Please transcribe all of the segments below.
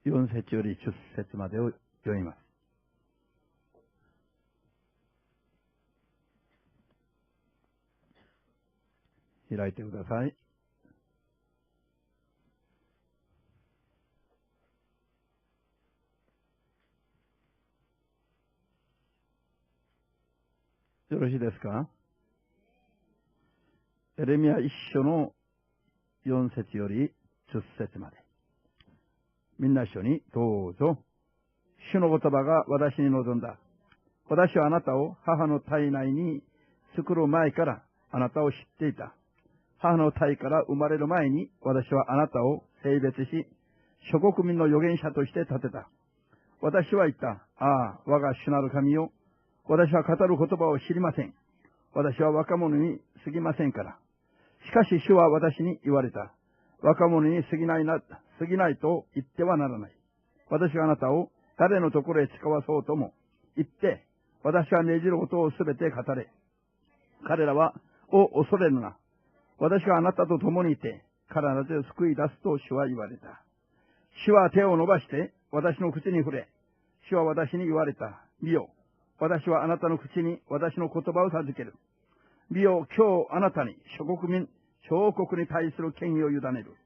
4節より10節までを読みます。開いてください。よろしいですか？エレミヤ一書の4節より10節まで。みんな一緒にどうぞ。主の言葉が私に臨んだ。私はあなたを母の体内に作る前からあなたを知っていた。母の体から生まれる前に私はあなたを性別し、諸国民の預言者として立てた。私は言った。ああ、我が主なる神よ。私は語る言葉を知りません。私は若者に過ぎませんから。しかし主は私に言われた。若者に過ぎないと言ってはならない。私はあなたを誰のところへ使わそうとも言って、私が命じることをすべて語れ。彼らは、恐れるな。私があなたと共にいて、必ず救い出すと主は言われた。主は手を伸ばして、私の口に触れ。主は私に言われた。見よ。私はあなたの口に私の言葉を授ける。見よ、今日あなたに諸国に対する権威を委ねる。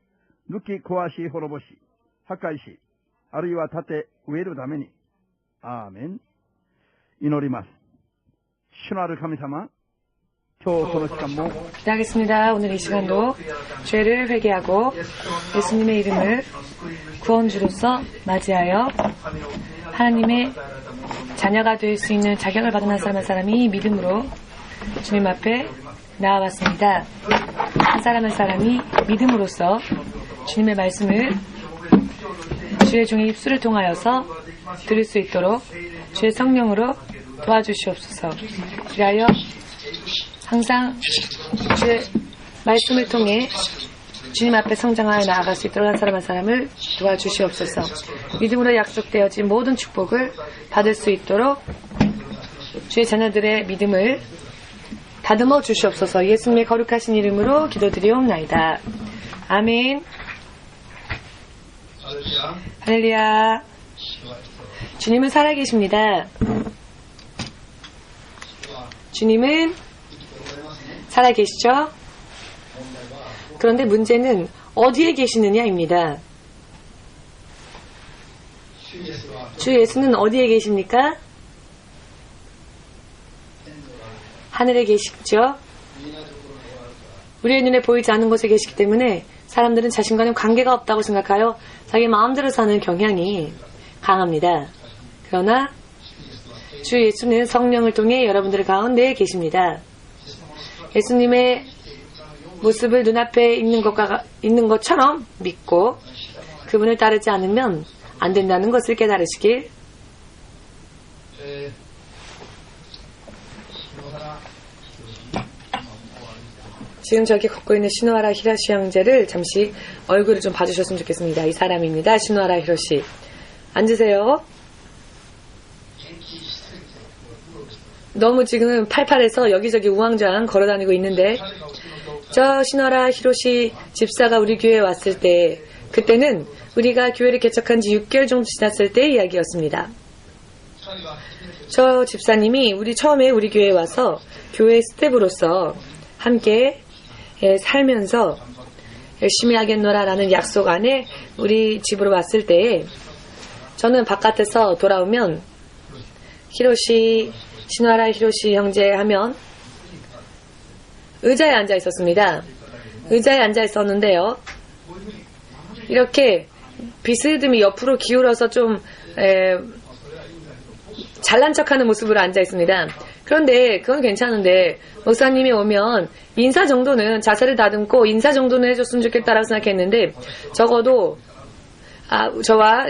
抜き壊し滅ぼし、破壊し、あるいは立て植えるために。アーメン。祈ります。主なる神様、기도하겠습니다. 오늘 이 시간도 죄를 회개하고 예수님의 이름을 구원주로서 맞이하여 하나님의 자녀가 될 수 있는 자격을 받은 한 사람 한 사람이 믿음으로 주님 앞에 나아왔습니다. 한 사람 한 사람이 믿음으로써 주님의 말씀을 주의 종의 입술을 통하여서 들을 수 있도록 주의 성령으로 도와주시옵소서. 그리하여 항상 주의 말씀을 통해 주님 앞에 성장하여 나아갈 수 있도록 한 사람 한 사람을 도와주시옵소서. 믿음으로 약속되어진 모든 축복을 받을 수 있도록 주의 자녀들의 믿음을 다듬어 주시옵소서. 예수님의 거룩하신 이름으로 기도드리옵나이다. 아멘. 할렐루야. 주님은 살아계십니다. 주님은 살아계시죠? 그런데 문제는 어디에 계시느냐입니다. 주 예수는 어디에 계십니까? 하늘에 계시죠? 우리의 눈에 보이지 않는 곳에 계시기 때문에 사람들은 자신과는 관계가 없다고 생각하여 자기 마음대로 사는 경향이 강합니다. 그러나 주 예수는 성령을 통해 여러분들 가운데에 계십니다. 예수님의 모습을 눈앞에 있는 것처럼 믿고 그분을 따르지 않으면 안 된다는 것을 깨달으시길. 지금 저기 걷고 있는 시노하라 히로시 형제를 잠시 얼굴을 좀 봐주셨으면 좋겠습니다. 이 사람입니다. 시노하라 히로시. 앉으세요. 너무 지금 팔팔해서 여기저기 우왕좌왕 걸어다니고 있는데 저 시노하라 히로시 집사가 우리 교회에 왔을 때 그때는 우리가 교회를 개척한 지 6개월 정도 지났을 때의 이야기였습니다. 저 집사님이 처음에 우리 교회에 와서 교회 스텝으로서 함께 살면서 열심히 하겠노라라는 약속 안에 우리 집으로 왔을 때 저는 바깥에서 돌아오면 시노하라 히로시 형제 하면 의자에 앉아 있었습니다. 의자에 앉아 있었는데요. 이렇게 비스듬히 옆으로 기울어서 좀 잘난 척하는 모습으로 앉아 있습니다. 그런데 그건 괜찮은데 목사님이 오면 인사 정도는 자세를 다듬고 인사 정도는 해줬으면 좋겠다라고 생각했는데 적어도 저와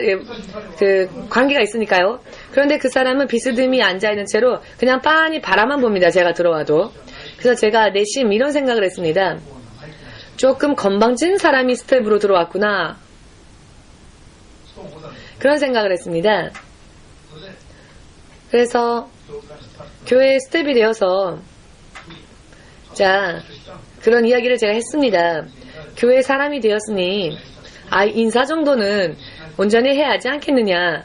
그 관계가 있으니까요. 그런데 그 사람은 비스듬히 앉아있는 채로 그냥 빤히 바라만 봅니다. 제가 들어와도. 그래서 제가 내심 이런 생각을 했습니다. 조금 건방진 사람이 스텝으로 들어왔구나. 그런 생각을 했습니다. 그래서 교회 스텝이 되어서 그런 이야기를 제가 했습니다. 교회 사람이 되었으니 인사 정도는 온전히 해야 하지 않겠느냐.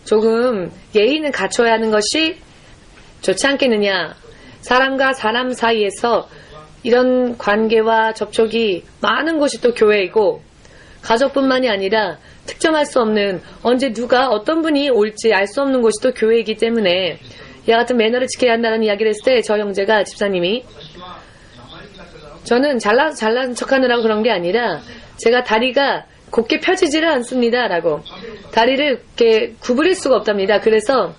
조금 예의는 갖춰야 하는 것이 좋지 않겠느냐. 사람과 사람 사이에서 이런 관계와 접촉이 많은 곳이 또 교회이고, 가족뿐만이 아니라 특정할 수 없는, 언제 누가 어떤 분이 올지 알 수 없는 곳이 또 교회이기 때문에 이와 같은 매너를 지켜야 한다는 이야기를 했을 때, 저 형제가, 집사님이, 저는 잘난 척하느라고 그런 게 아니라 제가 다리가 곧게 펴지지를 않습니다 라고, 다리를 이렇게 구부릴 수가 없답니다. 그래서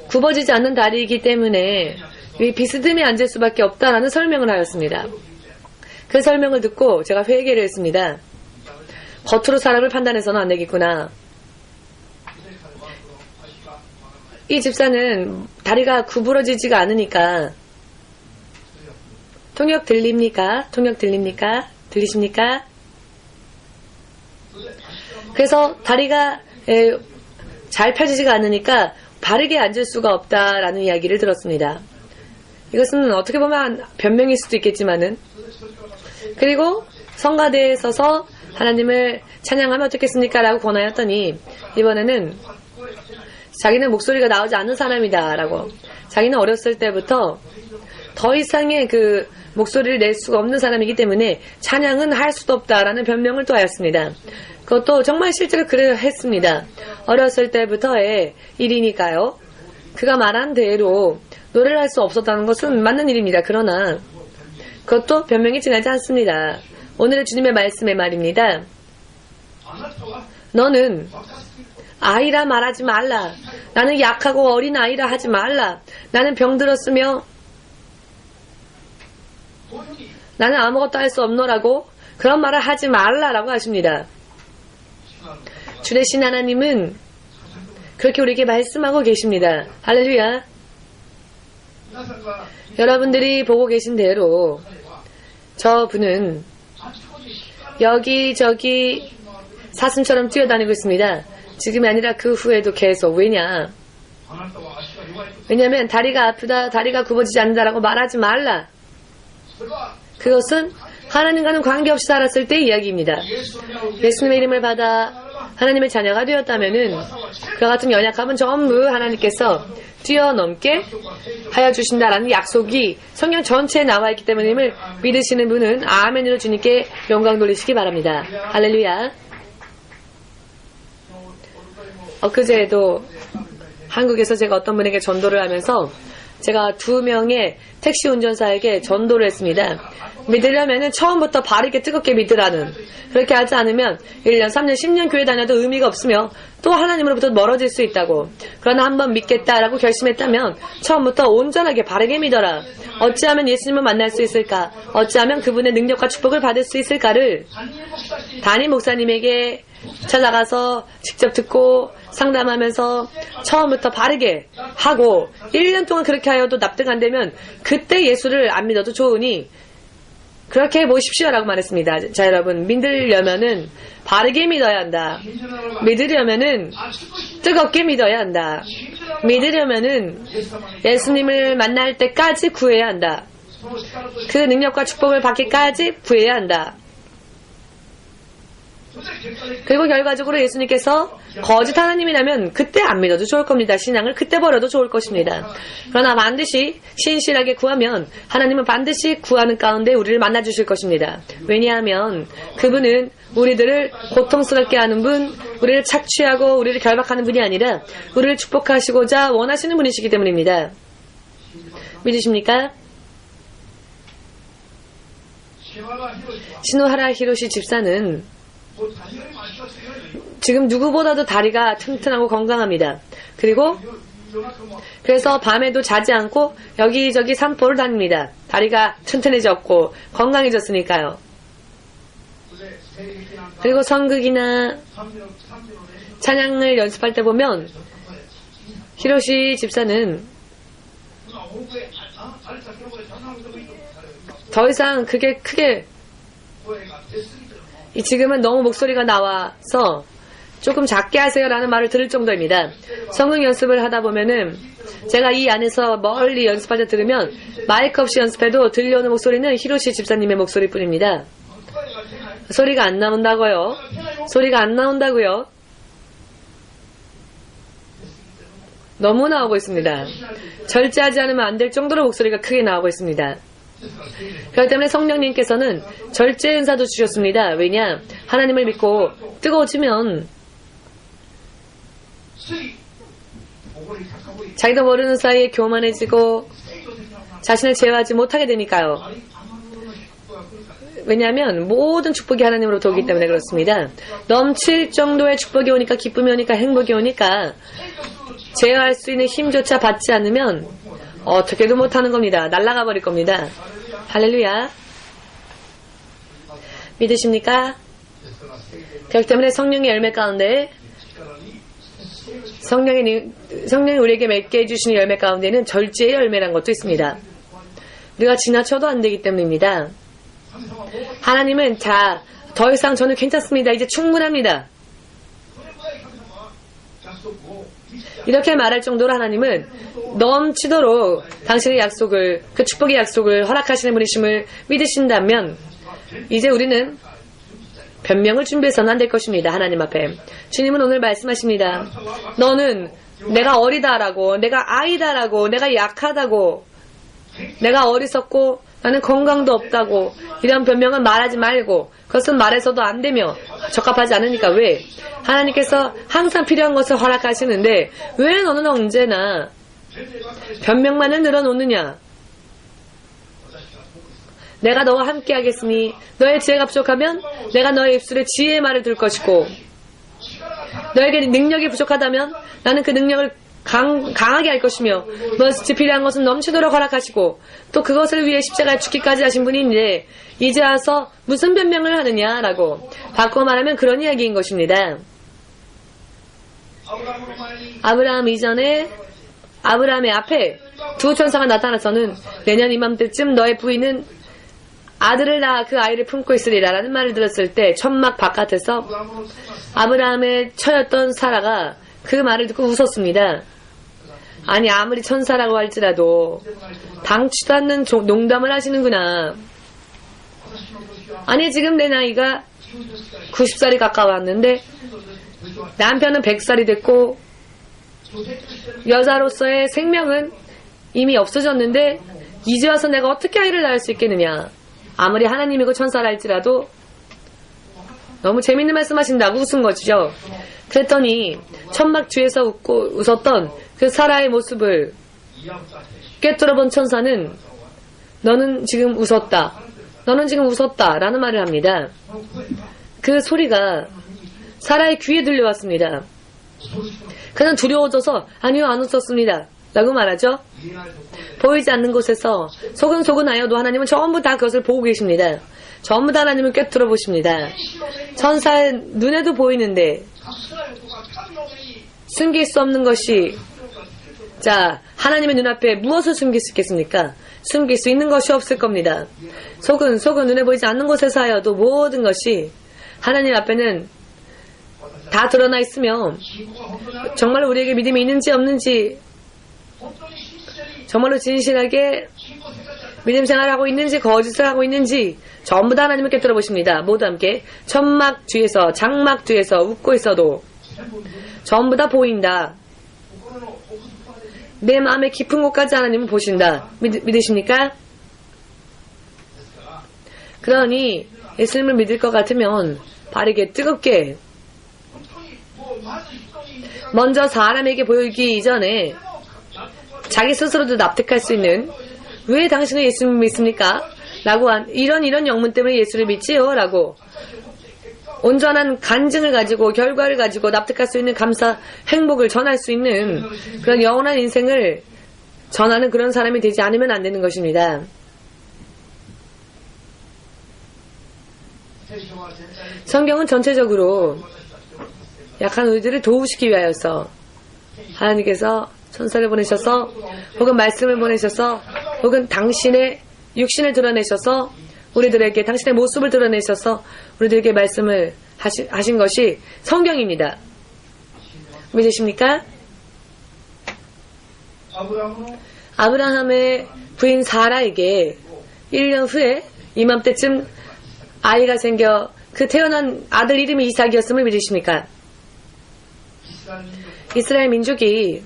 굽어지지 않는 다리이기 때문에 비스듬히 앉을 수밖에 없다라는 설명을 하였습니다. 그 설명을 듣고 제가 회개를 했습니다. 겉으로 사람을 판단해서는 안 되겠구나. 이 집사는 다리가 구부러지지가 않으니까. 통역 들립니까? 통역 들립니까? 들리십니까? 그래서 다리가 잘 펴지지가 않으니까 바르게 앉을 수가 없다라는 이야기를 들었습니다. 이것은 어떻게 보면 변명일 수도 있겠지만은, 그리고 성가대에 서서 하나님을 찬양하면 어떻겠습니까? 라고 권하였더니, 이번에는 자기는 목소리가 나오지 않는 사람이다 라고, 자기는 어렸을 때부터 더 이상의 그 목소리를 낼 수가 없는 사람이기 때문에 찬양은 할 수도 없다라는 변명을 또 하였습니다. 그것도 정말 실제로 그래 했습니다. 어렸을 때부터의 일이니까요. 그가 말한 대로 노래를 할 수 없었다는 것은 맞는 일입니다. 그러나 그것도 변명이 지나지 않습니다. 오늘의 주님의 말씀의 말입니다. 너는 아이라 말하지 말라. 나는 약하고 어린 아이라 하지 말라. 나는 병들었으며 나는 아무것도 할 수 없노라고 그런 말을 하지 말라라고 하십니다. 주 되신 하나님은 그렇게 우리에게 말씀하고 계십니다. 할렐루야. 여러분들이 보고 계신 대로 저분은 여기저기 사슴처럼 뛰어다니고 있습니다. 지금이 아니라 그 후에도 계속. 왜냐하면 다리가 아프다, 다리가 굽어지지 않는다라고 말하지 말라. 그것은 하나님과는 관계없이 살았을 때의 이야기입니다. 예수님의 이름을 받아 하나님의 자녀가 되었다면은 그와 같은 연약함은 전부 하나님께서 뛰어넘게 하여 주신다라는 약속이 성경 전체에 나와 있기 때문에 임을 믿으시는 분은 아멘으로 주님께 영광 돌리시기 바랍니다. 할렐루야. 엊그제에도 한국에서 제가 어떤 분에게 전도를 하면서 제가 2명의 택시 운전사에게 전도를 했습니다. 믿으려면 처음부터 바르게 뜨겁게 믿으라는, 그렇게 하지 않으면 1년, 3년, 10년 교회 다녀도 의미가 없으며 또 하나님으로부터 멀어질 수 있다고. 그러나 한번 믿겠다라고 결심했다면 처음부터 온전하게 바르게 믿어라. 어찌하면 예수님을 만날 수 있을까? 어찌하면 그분의 능력과 축복을 받을 수 있을까를 담임 목사님에게 찾아가서 직접 듣고 상담하면서 처음부터 바르게 하고 1년 동안 그렇게 하여도 납득 안 되면 그때 예수를 안 믿어도 좋으니 그렇게 해보십시오라고 말했습니다. 자, 여러분, 믿으려면은 바르게 믿어야 한다. 믿으려면은 뜨겁게 믿어야 한다. 믿으려면은 예수님을 만날 때까지 구해야 한다. 그 능력과 축복을 받기까지 구해야 한다. 그리고 결과적으로 예수님께서 거짓 하나님이라면 그때 안 믿어도 좋을 겁니다. 신앙을 그때 버려도 좋을 것입니다. 그러나 반드시 신실하게 구하면 하나님은 반드시 구하는 가운데 우리를 만나주실 것입니다. 왜냐하면 그분은 우리들을 고통스럽게 하는 분, 우리를 착취하고 우리를 결박하는 분이 아니라 우리를 축복하시고자 원하시는 분이시기 때문입니다. 믿으십니까? 시노하라 히로시 집사는 지금 누구보다도 다리가 튼튼하고 건강합니다. 그리고 그래서 밤에도 자지 않고 여기저기 산보를 다닙니다. 다리가 튼튼해졌고 건강해졌으니까요. 그리고 성극이나 찬양을 연습할 때 보면 히로시 집사는 더 이상 그게 크게 지금은 너무 목소리가 나와서 조금 작게 하세요라는 말을 들을 정도입니다. 성경 연습을 하다 보면은 제가 이 안에서 멀리 연습할 때 들으면 마이크 없이 연습해도 들려오는 목소리는 히로시 집사님의 목소리뿐입니다. 소리가 안 나온다고요. 소리가 안 나온다고요. 너무 나오고 있습니다. 절제하지 않으면 안 될 정도로 목소리가 크게 나오고 있습니다. 그렇기 때문에 성령님께서는 절제 은사도 주셨습니다. 왜냐? 하나님을 믿고 뜨거워지면 자기도 모르는 사이에 교만해지고 자신을 제어하지 못하게 되니까요. 왜냐하면 모든 축복이 하나님으로부터 오기 때문에 그렇습니다. 넘칠 정도의 축복이 오니까, 기쁨이 오니까, 행복이 오니까 제어할 수 있는 힘조차 받지 않으면 어떻게도 못하는 겁니다. 날아가 버릴 겁니다. 할렐루야. 믿으십니까? 그렇기 때문에 성령의 열매 가운데, 성령이 우리에게 맺게 해주시는 열매 가운데는 절제의 열매라는 것도 있습니다. 우리가 지나쳐도 안 되기 때문입니다. 하나님은 자, 더 이상 저는 괜찮습니다. 이제 충분합니다. 이렇게 말할 정도로 하나님은 넘치도록 당신의 약속을, 그 축복의 약속을 허락하시는 분이심을 믿으신다면 이제 우리는 변명을 준비해서는 안 될 것입니다. 하나님 앞에. 주님은 오늘 말씀하십니다. 너는 내가 어리다라고, 내가 아이다라고, 내가 약하다고, 내가 어리석고 나는 건강도 없다고 이런 변명은 말하지 말고, 그것은 말해서도 안 되며 적합하지 않으니까 왜? 하나님께서 항상 필요한 것을 허락하시는데 왜 너는 언제나 변명만을 늘어놓느냐? 내가 너와 함께 하겠으니 너의 지혜가 부족하면 내가 너의 입술에 지혜의 말을 둘 것이고, 너에게 능력이 부족하다면 나는 그 능력을 강하게 할 것이며, 무엇이 필요한 것은 넘치도록 허락하시고, 또 그것을 위해 십자가에 죽기까지 하신 분인데 이제 와서 무슨 변명을 하느냐라고 바꿔 말하면 그런 이야기인 것입니다. 아브라함 이전에, 아브라함의 앞에 두 천사가 나타나서는 내년 이맘때쯤 너의 부인은 아들을 낳아 그 아이를 품고 있으리라 라는 말을 들었을 때 천막 바깥에서 아브라함의 처였던 사라가 그 말을 듣고 웃었습니다. 아니, 아무리 천사라고 할지라도 당치도 않는 농담을 하시는구나. 아니, 지금 내 나이가 90살이 가까웠는데 남편은 100살이 됐고 여자로서의 생명은 이미 없어졌는데 이제 와서 내가 어떻게 아이를 낳을 수 있겠느냐. 아무리 하나님이고 천사라 할지라도 너무 재밌는 말씀하신다고 웃은 것이죠. 그랬더니 천막 뒤에서 웃었던 그 사라의 모습을 꿰뚫어본 천사는 너는 지금 웃었다. 너는 지금 웃었다. 라는 말을 합니다. 그 소리가 사라의 귀에 들려왔습니다. 그는 두려워져서 아니요, 안 웃었습니다. 라고 말하죠. 보이지 않는 곳에서 소근소근하여도 하나님은 전부 다 그것을 보고 계십니다. 전부 다 하나님을 꿰뚫어 보십니다. 천사의 눈에도 보이는데 숨길 수 없는 것이, 자, 하나님의 눈앞에 무엇을 숨길 수 있겠습니까? 숨길 수 있는 것이 없을 겁니다. 속은 눈에 보이지 않는 곳에서 하여도 모든 것이 하나님 앞에는 다 드러나 있으며, 정말로 우리에게 믿음이 있는지 없는지, 정말로 진실하게 믿음 생활을 하고 있는지 거짓을 하고 있는지 전부 다 하나님을 꿰뚫어 보십니다. 모두 함께. 천막 뒤에서, 장막 뒤에서 웃고 있어도 전부 다 보인다. 내 마음의 깊은 곳까지 하나님은 보신다. 믿으십니까? 그러니 예수님을 믿을 것 같으면 바르게 뜨겁게 먼저 사람에게 보이기 이전에 자기 스스로도 납득할 수 있는, 왜 당신은 예수님을 믿습니까? 라고 이런 영문 때문에 예수를 믿지요? 라고 온전한 간증을 가지고 결과를 가지고 납득할 수 있는 감사, 행복을 전할 수 있는 그런 영원한 인생을 전하는 그런 사람이 되지 않으면 안 되는 것입니다. 성경은 전체적으로 약한 우리들을 도우시기 위하여서 하나님께서 천사를 보내셔서, 혹은 말씀을 보내셔서, 혹은 당신의 육신을 드러내셔서 우리들에게 당신의 모습을 드러내셔서 우리들에게 말씀을 하신 것이 성경입니다. 믿으십니까? 아브라함의 부인 사라에게 1년 후에 이맘때쯤 아이가 생겨 그 태어난 아들 이름이 이삭이었음을 믿으십니까? 이스라엘 민족이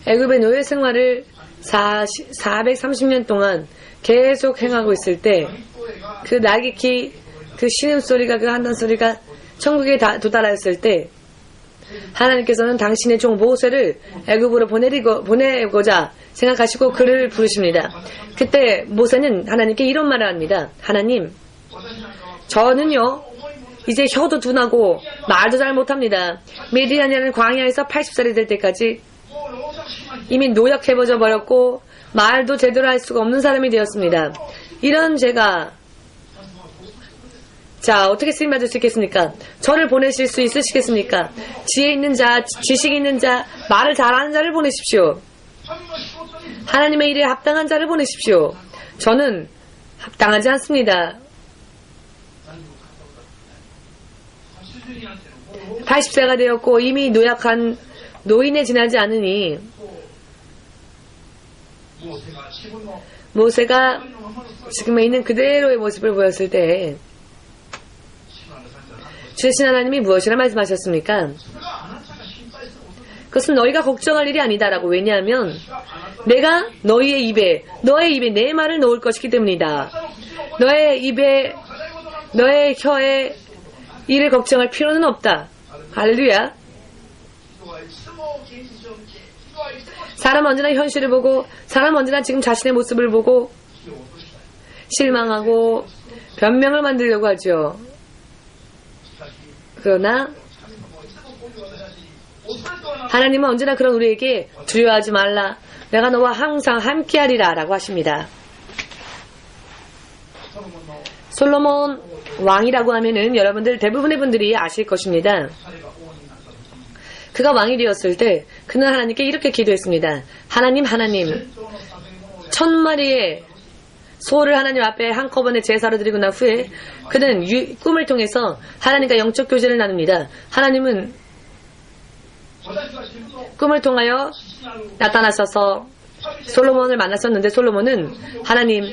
애굽의 노예 생활을 430년 동안 계속 행하고 있을 때 그 나귀키 그 신음소리가 그 한탄소리가 천국에 도달하였을 때 하나님께서는 당신의 종 모세를 애굽으로 보내고자 생각하시고 그를 부르십니다. 그때 모세는 하나님께 이런 말을 합니다. 하나님, 저는요 이제 혀도 둔하고 말도 잘 못합니다. 미디안이라는 광야에서 80살이 될 때까지 이미 노역해버져 버렸고 말도 제대로 할 수가 없는 사람이 되었습니다. 이런 제가 자, 어떻게 쓰임받을 수 있겠습니까? 저를 보내실 수 있으시겠습니까? 지혜 있는 자, 지식 있는 자, 말을 잘하는 자를 보내십시오. 하나님의 일에 합당한 자를 보내십시오. 저는 합당하지 않습니다. 80세가 되었고 이미 노약한 노인에 지나지 않으니 모세가 지금에 있는 그대로의 모습을 보였을 때 주신 하나님이 무엇이라 말씀하셨습니까? 그것은 너희가 걱정할 일이 아니다라고. 왜냐하면 내가 너의 입에 내 말을 넣을 것이기 때문이다. 너의 혀에 이를 걱정할 필요는 없다. 할렐루야. 사람 언제나 현실을 보고 사람 언제나 지금 자신의 모습을 보고 실망하고 변명을 만들려고 하죠. 그러나 하나님은 언제나 그런 우리에게 두려워하지 말라. 내가 너와 항상 함께하리라 라고 하십니다. 솔로몬 왕이라고 하면은 여러분들 대부분의 분들이 아실 것입니다. 그가 왕이 되었을 때 그는 하나님께 이렇게 기도했습니다. 하나님 1000마리의 소를 하나님 앞에 한꺼번에 제사로 드리고 난 후에 그는 꿈을 통해서 하나님과 영적 교제를 나눕니다. 하나님은 꿈을 통하여 나타나셔서 솔로몬을 만났었는데 솔로몬은 하나님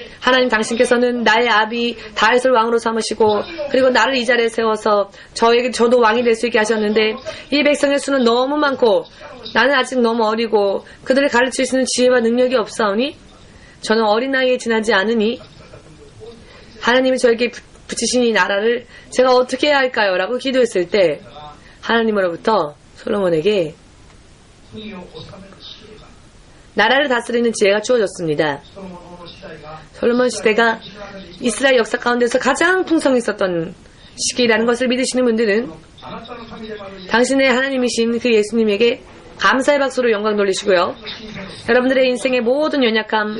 당신께서는 나의 아비 다윗을 왕으로 삼으시고 그리고 나를 이 자리에 세워서 저도 왕이 될 수 있게 하셨는데 이 백성의 수는 너무 많고 나는 아직 너무 어리고 그들을 가르칠 수 있는 지혜와 능력이 없사오니 저는 어린 나이에 지나지 않으니 하나님이 저에게 붙이신 이 나라를 제가 어떻게 해야 할까요? 라고 기도했을 때 하나님으로부터 솔로몬에게 나라를 다스리는 지혜가 주어졌습니다. 솔로몬 시대가 이스라엘 역사 가운데서 가장 풍성했었던 시기라는 것을 믿으시는 분들은 당신의 하나님이신 그 예수님에게 감사의 박수로 영광 돌리시고요. 여러분들의 인생의 모든 연약함,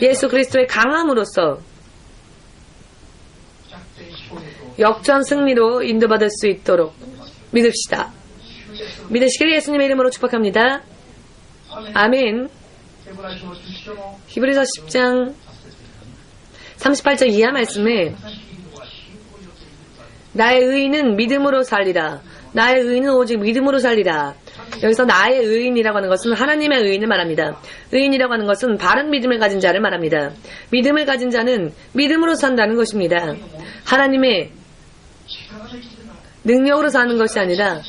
예수 그리스도의 강함으로써 역전 승리로 인도받을 수 있도록 믿읍시다. 믿으시기를 예수님의 이름으로 축복합니다. 아멘. 히브리서 10장 38절 이하 말씀에 나의 의인은 믿음으로 살리라. 나의 의인은 오직 믿음으로 살리라. 여기서 나의 의인이라고 하는 것은 하나님의 의인을 말합니다. 의인이라고 하는 것은 바른 믿음을 가진 자를 말합니다. 믿음을 가진 자는 믿음으로 산다는 것입니다. 하나님의 능력으로 사는 것이 아니라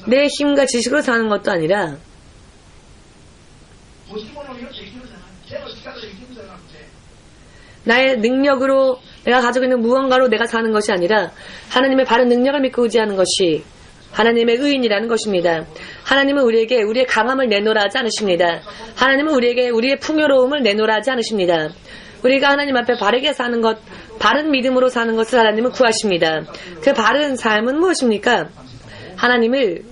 내 힘과 지식으로 사는 것도 아니라 나의 능력으로 내가 가지고 있는 무언가로 내가 사는 것이 아니라 하나님의 바른 능력을 믿고 의지하는 것이 하나님의 의인이라는 것입니다. 하나님은 우리에게 우리의 강함을 내놓으라 하지 않으십니다. 하나님은 우리에게 우리의 풍요로움을 내놓으라 하지 않으십니다. 우리가 하나님 앞에 바르게 사는 것, 바른 믿음으로 사는 것을 하나님은 구하십니다. 그 바른 삶은 무엇입니까? 하나님을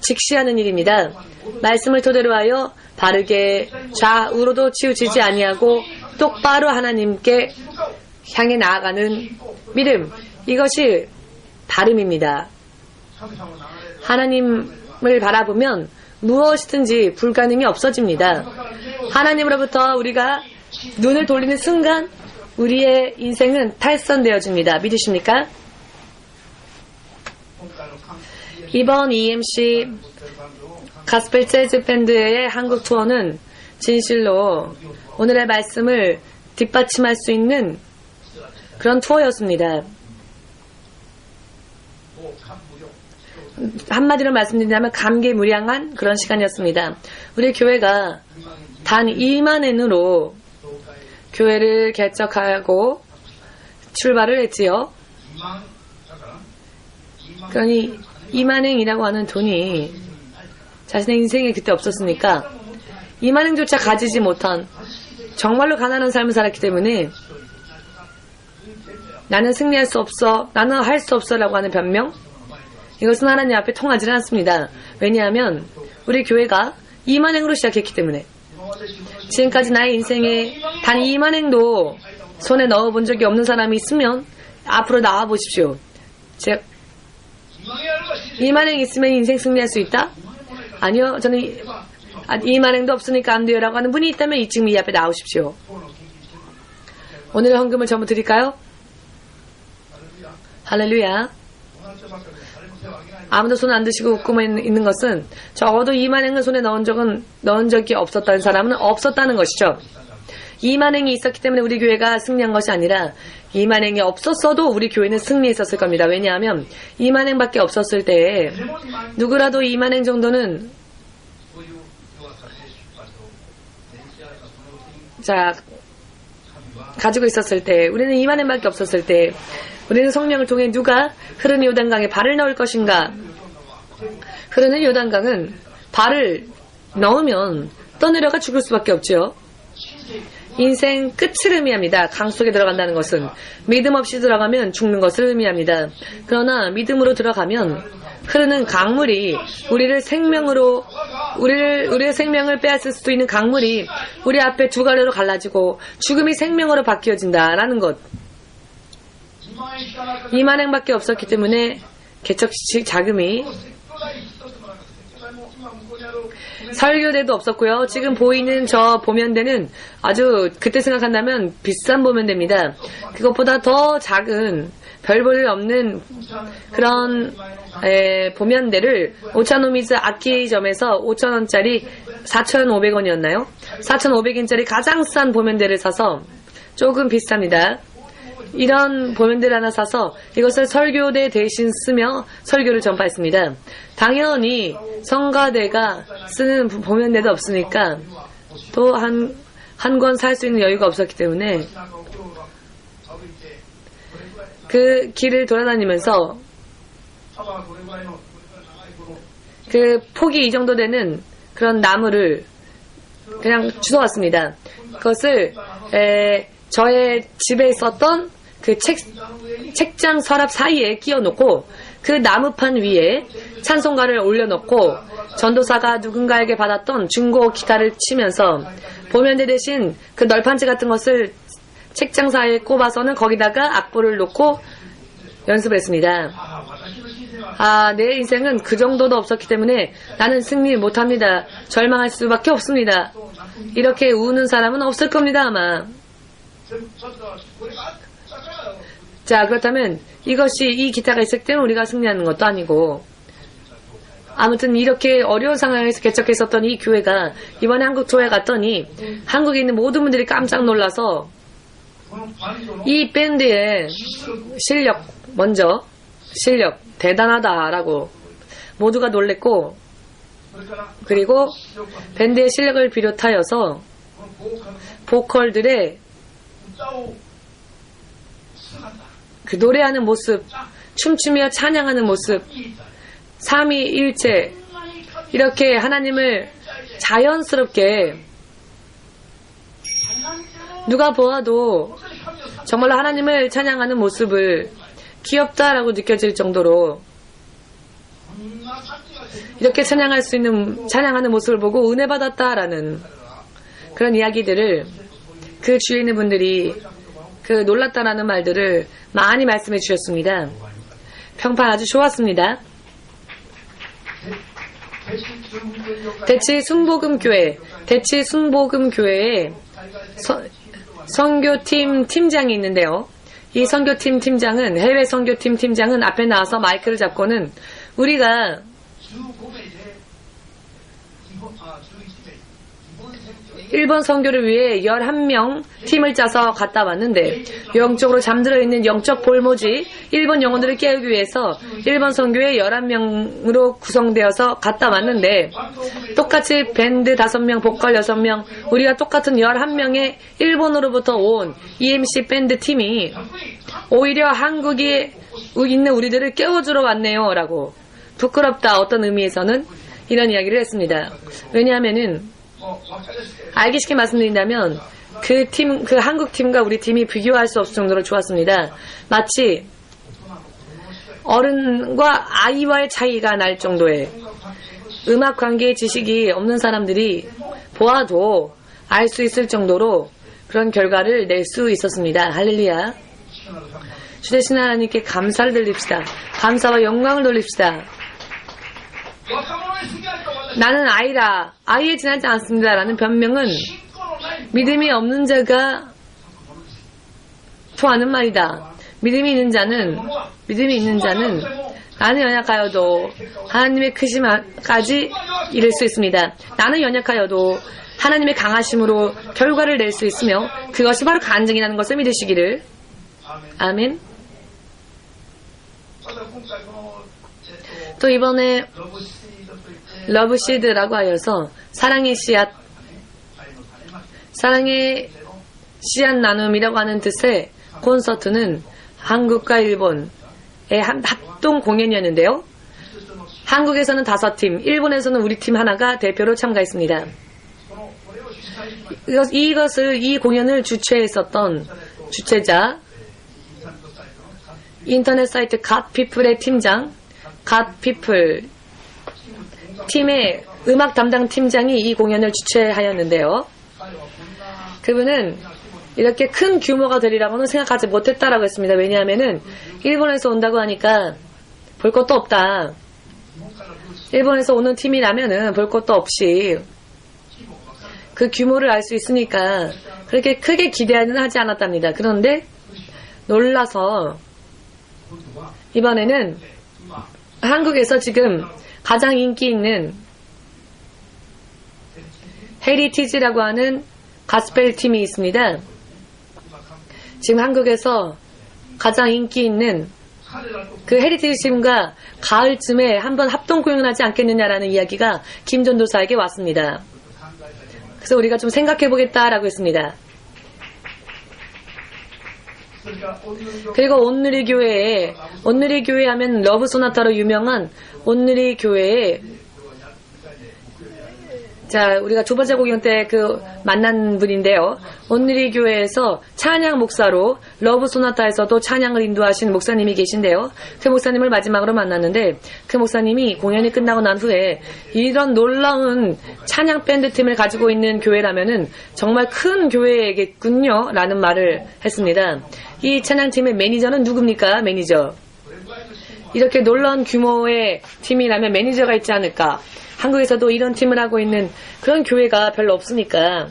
직시하는 일입니다. 말씀을 토대로 하여 바르게 좌우로도 치우치지 아니하고 똑바로 하나님께 향해 나아가는 믿음, 이것이 바름입니다. 하나님을 바라보면 무엇이든지 불가능이 없어집니다. 하나님으로부터 우리가 눈을 돌리는 순간 우리의 인생은 탈선되어집니다. 믿으십니까? 이번 EMC 가스펠 재즈 밴드의 한국 투어는 진실로 오늘의 말씀을 뒷받침할 수 있는 그런 투어였습니다. 한마디로 말씀드리자면 감개무량한 그런 시간이었습니다. 우리 교회가 단 2만엔으로 교회를 개척하고 출발을 했지요. 그러니 2만엔이라고 하는 돈이 자신의 인생에 그때 없었으니까 2만엔조차 가지지 못한 정말로 가난한 삶을 살았기 때문에 나는 승리할 수 없어, 나는 할 수 없어 라고 하는 변명, 이것은 하나님 앞에 통하지 않습니다. 왜냐하면 우리 교회가 2만행으로 시작했기 때문에 지금까지 나의 인생에 단 2만행도 손에 넣어본 적이 없는 사람이 있으면 앞으로 나와 보십시오. 즉 2만행 있으면 인생 승리할 수 있다? 아니요, 저는 2만행도 없으니까 안 돼요 라고 하는 분이 있다면 지금 이 앞에 나오십시오. 오늘의 헌금을 전부 드릴까요? 할렐루야. 아무도 손 안 드시고 웃고만 있는 것은 적어도 2만행을 손에 넣은 적이 없었다는 사람은 없었다는 것이죠. 2만행이 있었기 때문에 우리 교회가 승리한 것이 아니라 2만행이 없었어도 우리 교회는 승리했었을 겁니다. 왜냐하면 2만행밖에 없었을 때 누구라도 2만행 정도는 가지고 있었을 때, 우리는 2만행밖에 없었을 때 우리는 성령을 통해 누가 흐르는 요단강에 발을 넣을 것인가? 흐르는 요단강은 발을 넣으면 떠내려가 죽을 수밖에 없죠. 인생 끝을 의미합니다. 강 속에 들어간다는 것은 믿음 없이 들어가면 죽는 것을 의미합니다. 그러나 믿음으로 들어가면 흐르는 강물이 우리의 생명을 빼앗을 수도 있는 강물이 우리 앞에 두 가래로 갈라지고 죽음이 생명으로 바뀌어진다라는 것. 2만행밖에 없었기 때문에 개척식 자금이 설교대도 없었고요. 지금 보이는 저 보면대는 아주 그때 생각한다면 비싼 보면대입니다. 그것보다 더 작은 별 볼 일 없는 그런 보면대를 오차노미즈 아키점에서 5,000원짜리 4,500원이었나요? 4,500원짜리 가장 싼 보면대를 사서 조금 비쌉니다. 이런 보면대를 하나 사서 이것을 설교대 대신 쓰며 설교를 전파했습니다. 당연히 성가대가 쓰는 보면대도 없으니까 또 한 권 살 수 있는 여유가 없었기 때문에 그 길을 돌아다니면서 그 폭이 이 정도 되는 그런 나무를 그냥 주워왔습니다. 그것을 저의 집에 있었던 그 책장 서랍 사이에 끼워놓고 그 나무판 위에 찬송가를 올려놓고 전도사가 누군가에게 받았던 중고 기타를 치면서 보면대 대신 그 널판지 같은 것을 책장 사이에 꼽아서는 거기다가 악보를 놓고 연습을 했습니다. 내 인생은 그 정도도 없었기 때문에 나는 승리 못합니다. 절망할 수밖에 없습니다. 이렇게 우는 사람은 없을 겁니다, 아마. 자, 그렇다면 이것이 이 기타가 있을 때는 우리가 승리하는 것도 아니고, 아무튼 이렇게 어려운 상황에서 개척했었던 이 교회가 이번에 한국 교회 갔더니 한국에 있는 모든 분들이 깜짝 놀라서 이 밴드의 실력 대단하다라고 모두가 놀랬고, 그리고 밴드의 실력을 비롯하여서 보컬들의 그 노래하는 모습, 춤추며 찬양하는 모습, 삼위일체 이렇게 하나님을 자연스럽게 누가 보아도 정말로 하나님을 찬양하는 모습을 귀엽다라고 느껴질 정도로 이렇게 찬양하는 모습을 보고 은혜 받았다라는 그런 이야기들을 그 주위에 있는 분들이 그 놀랐다라는 말들을 많이 말씀해 주셨습니다. 평판 아주 좋았습니다. 대치 순복음교회에 선교팀 팀장이 있는데요. 이 선교팀 팀장은, 해외 선교팀 팀장은 앞에 나와서 마이크를 잡고는 우리가 일본 선교를 위해 11명 팀을 짜서 갔다 왔는데 영적으로 잠들어 있는 영적 볼모지 일본 영혼들을 깨우기 위해서 일본 선교에 11명으로 구성되어서 갔다 왔는데 똑같이 밴드 5명, 보컬 6명, 우리가 똑같은 11명의 일본으로부터 온 EMC 밴드 팀이 오히려 한국에 있는 우리들을 깨워주러 왔네요 라고 부끄럽다. 어떤 의미에서는 이런 이야기를 했습니다. 왜냐하면은 알기 쉽게 말씀드린다면 그 한국 팀과 우리 팀이 비교할 수 없을 정도로 좋았습니다. 마치 어른과 아이와의 차이가 날 정도의 음악 관계의 지식이 없는 사람들이 보아도 알 수 있을 정도로 그런 결과를 낼 수 있었습니다. 할렐루야. 주 되신 하나님께 감사를 돌립시다. 감사와 영광을 돌립시다. 나는 아이라, 아이에 지나지 않습니다. 라는 변명은 믿음이 없는 자가 토하는 말이다. 믿음이 있는 자는 나는 연약하여도 하나님의 크심까지 이룰 수 있습니다. 나는 연약하여도 하나님의 강하심으로 결과를 낼 수 있으며 그것이 바로 간증이라는 것을 믿으시기를. 아멘. 또 이번에 러브시드라고 하여서 사랑의 씨앗 나눔이라고 하는 뜻의 콘서트는 한국과 일본의 합동 공연이었는데요. 한국에서는 5팀, 일본에서는 우리 팀 하나가 대표로 참가했습니다. 이 공연을 주최했었던 주최자, 인터넷 사이트 갓피플의 팀장, 갓피플 팀의 음악 담당 팀장이 이 공연을 주최하였는데요. 그분은 이렇게 큰 규모가 되리라고는 생각하지 못했다라고 했습니다. 왜냐하면은 일본에서 온다고 하니까 볼 것도 없다. 일본에서 오는 팀이라면은 볼 것도 없이 그 규모를 알 수 있으니까 그렇게 크게 기대는 하지 않았답니다. 그런데 놀라서 이번에는 한국에서 지금 가장 인기 있는 헤리티지라고 하는 가스펠 팀이 있습니다. 지금 한국에서 가장 인기 있는 그 헤리티지 팀과 가을쯤에 한번 합동 공연하지 않겠느냐라는 이야기가 김 전도사에게 왔습니다. 그래서 우리가 좀 생각해 보겠다라고 했습니다. 그리고 온누리 교회 하면 러브 소나타로 유명한 온누리 교회에 자, 우리가 두 번째 공연 때 만난 분인데요. 온누리 교회에서 찬양 목사로 러브 소나타에서도 찬양을 인도하신 목사님이 계신데요. 그 목사님을 마지막으로 만났는데 그 목사님이 공연이 끝나고 난 후에 이런 놀라운 찬양 밴드 팀을 가지고 있는 교회라면은 정말 큰 교회겠군요. 라는 말을 했습니다. 이 찬양팀의 매니저는 누굽니까? 매니저. 이렇게 놀라운 규모의 팀이라면 매니저가 있지 않을까? 한국에서도 이런 팀을 하고 있는 그런 교회가 별로 없으니까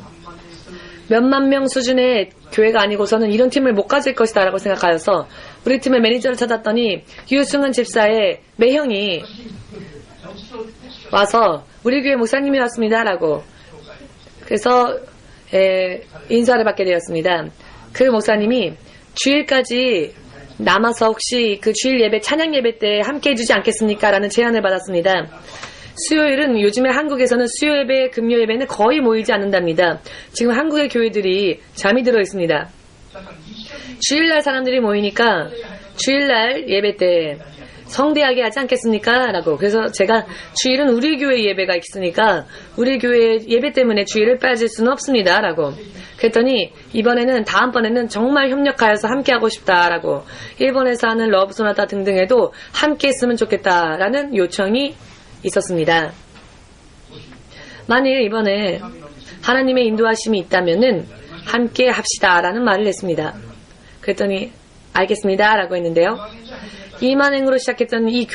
몇만 명 수준의 교회가 아니고서는 이런 팀을 못 가질 것이다 라고 생각하여서 우리 팀의 매니저를 찾았더니 유승은 집사의 매형이 와서 우리 교회 목사님이 왔습니다 라고 그래서 인사를 받게 되었습니다. 그 목사님이 주일까지 남아서 혹시 그 주일 예배 찬양 예배 때 함께 해주지 않겠습니까? 라는 제안을 받았습니다. 수요일은 요즘에 한국에서는 수요 예배, 금요 예배는 거의 모이지 않는답니다. 지금 한국의 교회들이 잠이 들어 있습니다. 주일날 사람들이 모이니까 주일날 예배 때 성대하게 하지 않겠습니까? 라고. 그래서 제가 주일은 우리 교회 예배가 있으니까 우리 교회 예배 때문에 주일을 빠질 수는 없습니다. 라고. 그랬더니 다음번에는 정말 협력하여서 함께 하고 싶다. 라고. 일본에서 하는 러브소나타 등등에도 함께 했으면 좋겠다. 라는 요청이 있었습니다. 만일 이번에 하나님의 인도하심이 있다면은 함께 합시다. 라는 말을 했습니다. 그랬더니 알겠습니다. 라고 했는데요. 이만행으로 시작했던 이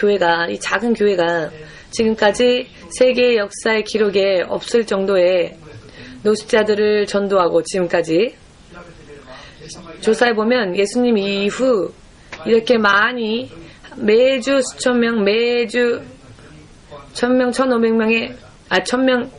작은 교회가 지금까지 세계 역사의 기록에 없을 정도의 노숙자들을 전도하고 지금까지 조사해보면 예수님 이후 이렇게 많이 매주 수천 명, 매주 1000명, 1500명의 1000명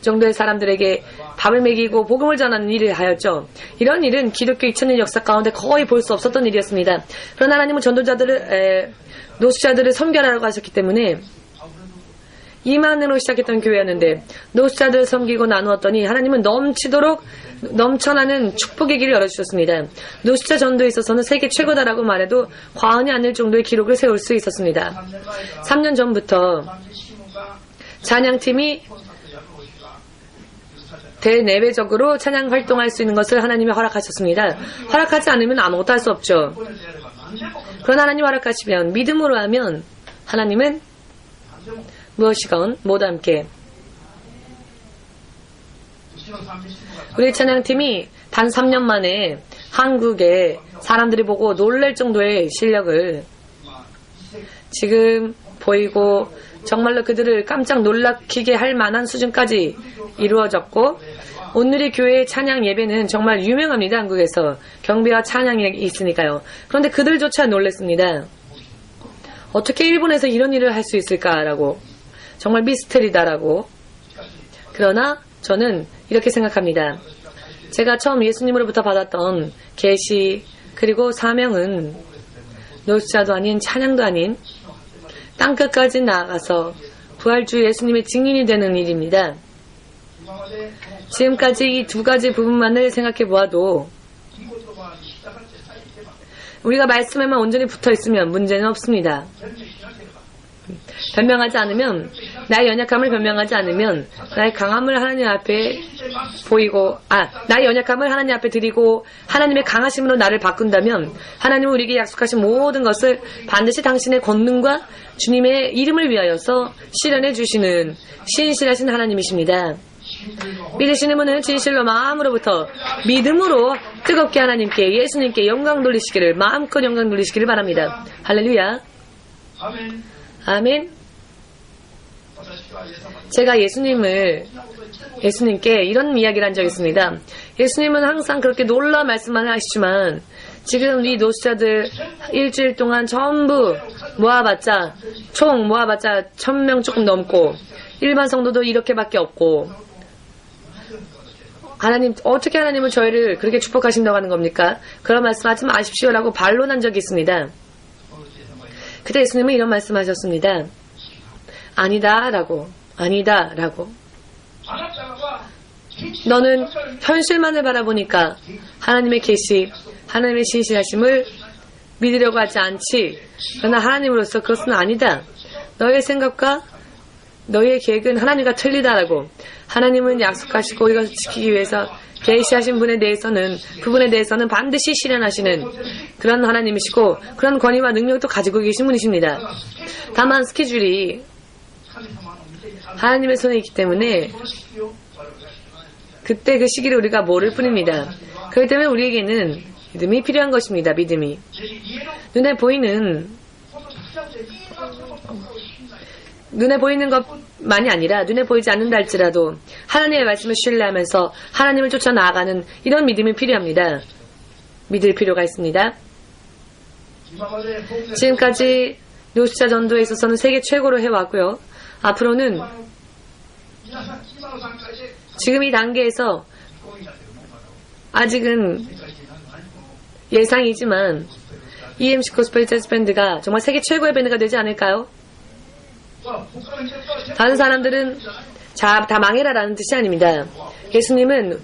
정도의 사람들에게 밥을 먹이고 복음을 전하는 일을 하였죠. 이런 일은 기독교 2000년 역사 가운데 거의 볼 수 없었던 일이었습니다. 그러나 하나님은 전도자들을 노숙자들을 섬겨라라고 하셨기 때문에 이만으로 시작했던 교회였는데 노숙자들을 섬기고 나누었더니 하나님은 넘쳐나는 축복의 길을 열어주셨습니다. 노숙자 전도에 있어서는 세계 최고다라고 말해도 과언이 아닐 정도의 기록을 세울 수 있었습니다. 3년 전부터 찬양팀이 대내외적으로 찬양 활동할 수 있는 것을 하나님이 허락하셨습니다. 허락하지 않으면 아무것도 할 수 없죠. 그러나 하나님 허락하시면 믿음으로 하면 하나님은 무엇이건 모두 함께 우리 찬양팀이 단 3년 만에 한국에 사람들이 보고 놀랄 정도의 실력을 지금 보이고 정말로 그들을 깜짝 놀라키게 할 만한 수준까지 이루어졌고 오늘의 교회의 찬양 예배는 정말 유명합니다. 한국에서 경배와 찬양이 있으니까요. 그런데 그들조차 놀랐습니다. 어떻게 일본에서 이런 일을 할 수 있을까라고 정말 미스터리다라고. 그러나 저는 이렇게 생각합니다. 제가 처음 예수님으로부터 받았던 계시 그리고 사명은 노숙자도 아닌 찬양도 아닌 땅끝까지 나아가서 부활주 예수님의 증인이 되는 일입니다. 지금까지 이 두 가지 부분만을 생각해 보아도 우리가 말씀에만 온전히 붙어 있으면 문제는 없습니다. 변명하지 않으면 나의 연약함을 변명하지 않으면 나의 강함을 하나님 앞에 보이고 나의 연약함을 하나님 앞에 드리고 하나님의 강하심으로 나를 바꾼다면 하나님은 우리에게 약속하신 모든 것을 반드시 당신의 권능과 주님의 이름을 위하여서 실현해 주시는 신실하신 하나님이십니다. 믿으시는 분은 진실로 마음으로부터 믿음으로 뜨겁게 하나님께 예수님께 영광 돌리시기를 마음껏 영광 돌리시기를 바랍니다. 할렐루야. 아멘. 제가 예수님께 이런 이야기를 한 적이 있습니다. 예수님은 항상 그렇게 놀라 말씀만 하시지만 지금 이 노숙자들 일주일 동안 전부 모아봤자 1000명 조금 넘고 일반 성도도 이렇게밖에 없고 하나님 어떻게 하나님은 저희를 그렇게 축복하신다고 하는 겁니까? 그런 말씀하지 마십시오라고 반론한 적이 있습니다. 그때 예수님은 이런 말씀하셨습니다. 아니다라고. 너는 현실만을 바라보니까 하나님의 계시, 하나님의 신실하심을 믿으려고 하지 않지. 그러나 하나님으로서 그것은 아니다. 너의 생각과 너의 계획은 하나님과 틀리다라고. 하나님은 약속하시고 이것을 지키기 위해서 계시하신 부분에 대해서는 반드시 실현하시는 그런 하나님이시고 그런 권위와 능력도 가지고 계신 분이십니다. 다만 스케줄이 하나님의 손에 있기 때문에 그때 그 시기를 우리가 모를 뿐입니다. 그렇기 때문에 우리에게는 믿음이 필요한 것입니다. 믿음이. 눈에 보이는 것만이 아니라 눈에 보이지 않는다 할지라도 하나님의 말씀을 신뢰하면서 하나님을 쫓아 나아가는 이런 믿음이 필요합니다. 믿을 필요가 있습니다. 지금까지 노숙자 전도에 있어서는 세계 최고로 해왔고요. 앞으로는 지금 이 단계에서 아직은 예상이지만 EMC 고스펠 재즈 밴드가 정말 세계 최고의 밴드가 되지 않을까요? 다른 사람들은 다 망해라라는 뜻이 아닙니다. 예수님은